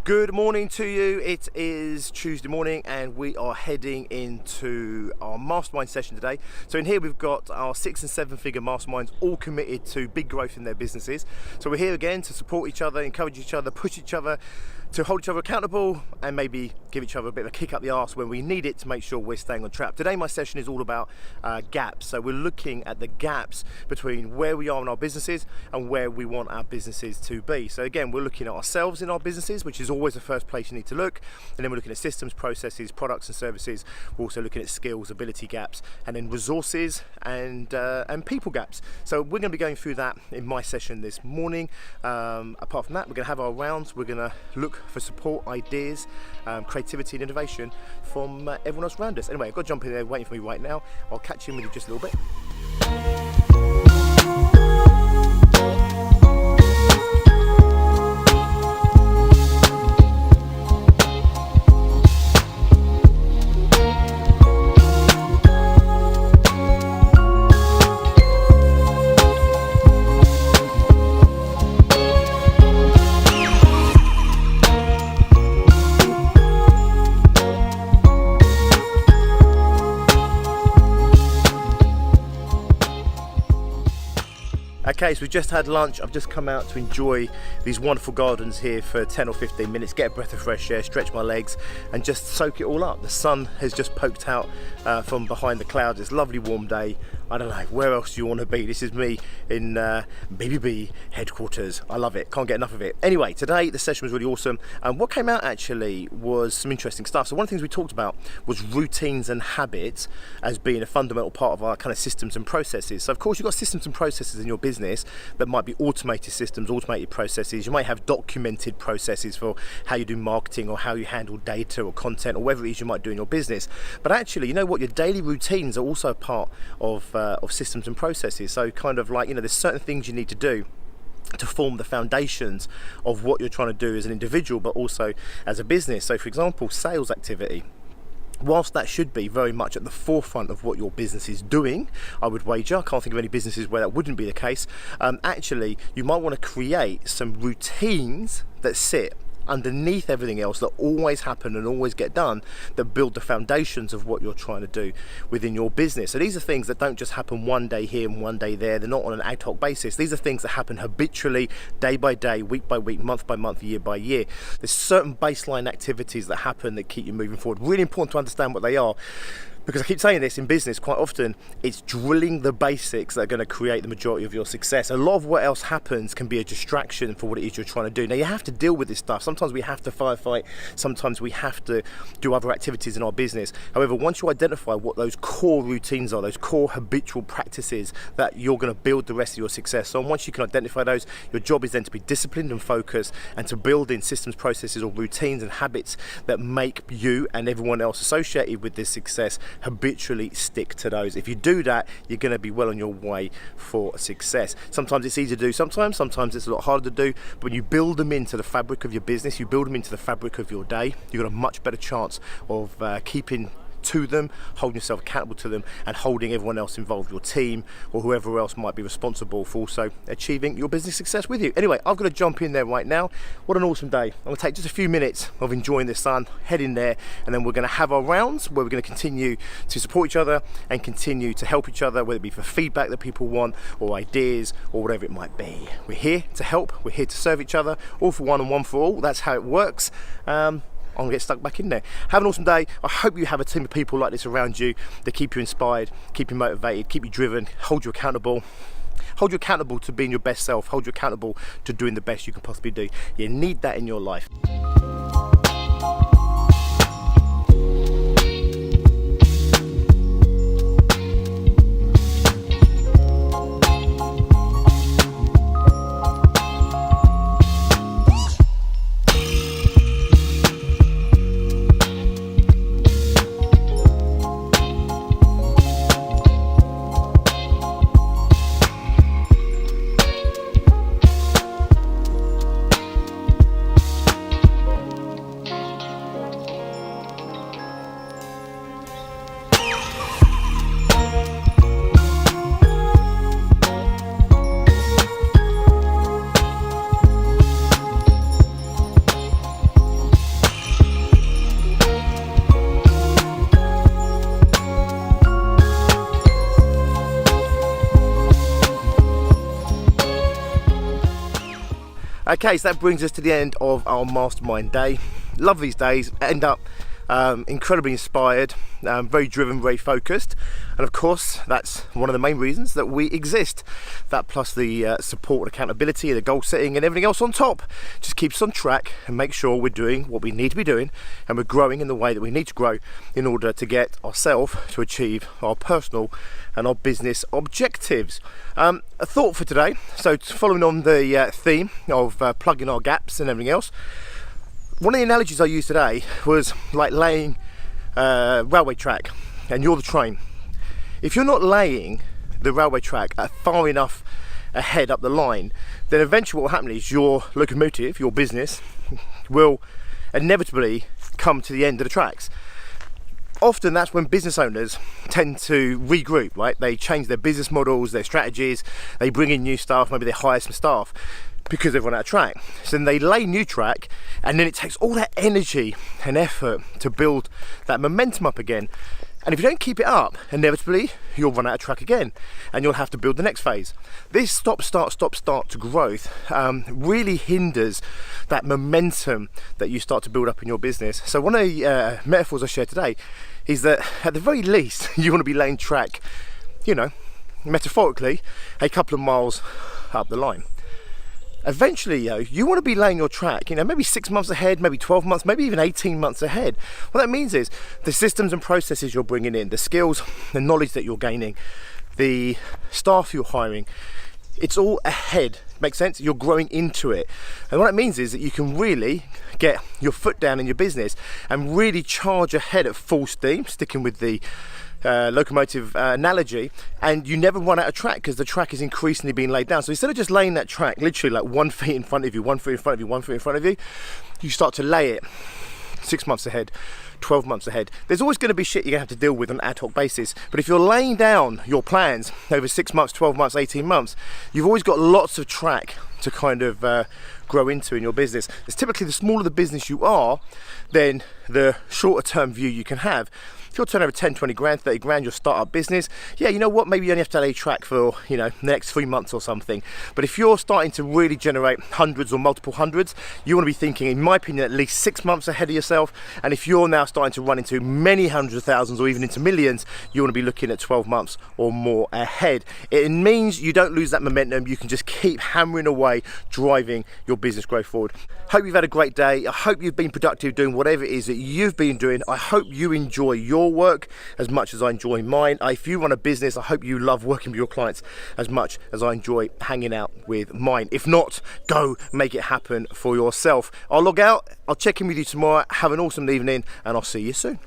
Good morning to you. It is Tuesday morning and we are heading into our mastermind session today. So in here we've got our 6 and 7 figure masterminds all committed to big growth in their businesses. So we're here again to support each other, encourage each other, push each other, to hold each other accountable and maybe give each other a bit of a kick up the arse when we need it to make sure we're staying on track. Today my session is all about gaps. So we're looking at the gaps between where we are in our businesses and where we want our businesses to be. So again, we're looking at ourselves in our businesses, which is always the first place you need to look, and then we're looking at systems, processes, products and services. We're also looking at skills, ability gaps, and then resources and people gaps. So we're going to be going through that in my session this morning. Apart from that, we're going to have our rounds. We're going to look for support, ideas, creativity and innovation from everyone else around us. Anyway, I've got to jump in there waiting for me right now. I'll catch you in with you just a little bit. Okay, so we've just had lunch. I've just come out to enjoy these wonderful gardens here for 10 or 15 minutes, get a breath of fresh air, stretch my legs and just soak it all up. The sun has just poked out from behind the clouds. It's a lovely warm day. I don't know, where else do you want to be? This is me in BBB headquarters. I love it, can't get enough of it. Anyway, today the session was really awesome. And what came out actually was some interesting stuff. So one of the things we talked about was routines and habits as being a fundamental part of our kind of systems and processes. So of course you've got systems and processes in your business that might be automated systems, automated processes. You might have documented processes for how you do marketing or how you handle data or content or whatever it is you might do in your business. But actually, you know what, your daily routines are also a part of systems and processes. So kind of like, you know, there's certain things you need to do to form the foundations of what you're trying to do as an individual, but also as a business. So for example, sales activity. Whilst that should be very much at the forefront of what your business is doing, I would wager, I can't think of any businesses where that wouldn't be the case, actually you might want to create some routines that sit underneath everything else that always happen and always get done, that build the foundations of what you're trying to do within your business. So these are things that don't just happen one day here and one day there. They're not on an ad hoc basis. These are things that happen habitually, day by day, week by week, month by month, year by year. There's certain baseline activities that happen that keep you moving forward. Really important to understand what they are, because I keep saying this in business quite often, it's drilling the basics that are going to create the majority of your success. A lot of what else happens can be a distraction for what it is you're trying to do. Now you have to deal with this stuff. Sometimes we have to firefight, sometimes we have to do other activities in our business. However, once you identify what those core routines are, those core habitual practices that you're going to build the rest of your success on, once you can identify those, your job is then to be disciplined and focused and to build in systems, processes or routines and habits that make you and everyone else associated with this success habitually stick to those. If you do that, you're going to be well on your way for success. Sometimes it's easy to do, sometimes it's a lot harder to do, but when you build them into the fabric of your business, you build them into the fabric of your day, you've got a much better chance of keeping to them, holding yourself accountable to them and holding everyone else involved, your team or whoever else might be responsible for also achieving your business success with you. Anyway, I've got to jump in there right now. What an awesome day. I'm going to take just a few minutes of enjoying the sun, head in there, and then we're going to have our rounds where we're going to continue to support each other and continue to help each other, whether it be for feedback that people want or ideas or whatever it might be. We're here to help, we're here to serve each other, all for one and one for all. That's how it works. I'm gonna get stuck back in there. Have an awesome day. I hope you have a team of people like this around you that keep you inspired, keep you motivated, keep you driven, hold you accountable. Hold you accountable to being your best self, hold you accountable to doing the best you can possibly do. You need that in your life. Okay, so that brings us to the end of our mastermind day. Love these days, end up incredibly inspired, very driven, very focused, and of course that's one of the main reasons that we exist. That plus the support and accountability, the goal setting and everything else on top just keeps us on track and make sure we're doing what we need to be doing and we're growing in the way that we need to grow in order to get ourselves to achieve our personal and our business objectives. A thought for today, so following on the theme of plugging our gaps and everything else, one of the analogies I used today was like laying a railway track and you're the train. If you're not laying the railway track far enough ahead up the line, then eventually what will happen is your locomotive, your business, will inevitably come to the end of the tracks. Often that's when business owners tend to regroup, right? They change their business models, their strategies, they bring in new staff, maybe they hire some staff because they've run out of track. So then they lay new track, and then it takes all that energy and effort to build that momentum up again. And if you don't keep it up, inevitably you'll run out of track again and you'll have to build the next phase. This stop start to growth really hinders that momentum that you start to build up in your business. So one of the metaphors I share today is that at the very least you want to be laying track, you know, metaphorically, a couple of miles up the line. Eventually, you want to be laying your track, maybe 6 months ahead, maybe 12 months, maybe even 18 months ahead. What that means is the systems and processes you're bringing in, the skills, the knowledge that you're gaining, the staff you're hiring, it's all ahead. Makes sense? You're growing into it. And what that means is that you can really get your foot down in your business and really charge ahead at full steam, sticking with the locomotive analogy, and you never run out of track because the track is increasingly being laid down. So instead of just laying that track literally like 1 foot in front of you, 1 foot in front of you, 1 foot in front of you, you start to lay it 6 months ahead, 12 months ahead. There's always going to be shit you're going to have to deal with on an ad hoc basis, but if you're laying down your plans over 6 months, 12 months, 18 months, you've always got lots of track to kind of grow into in your business. It's typically the smaller the business you are, then the shorter term view you can have. If you're turning over 10, 20 grand, 30 grand, your startup business, yeah, you know what, maybe you only have to lay track for, the next 3 months or something. But if you're starting to really generate hundreds or multiple hundreds, you want to be thinking, in my opinion, at least 6 months ahead of yourself. And if you're now starting to run into many hundreds of thousands or even into millions, you want to be looking at 12 months or more ahead. It means you don't lose that momentum. You can just keep hammering away, driving your business growth forward. Hope you've had a great day. I hope you've been productive doing whatever it is that you've been doing. I hope you enjoy your work as much as I enjoy mine. If you run a business, I hope you love working with your clients as much as I enjoy hanging out with mine. If not, go make it happen for yourself. I'll log out. I'll check in with you tomorrow. Have an awesome evening and I'll see you soon.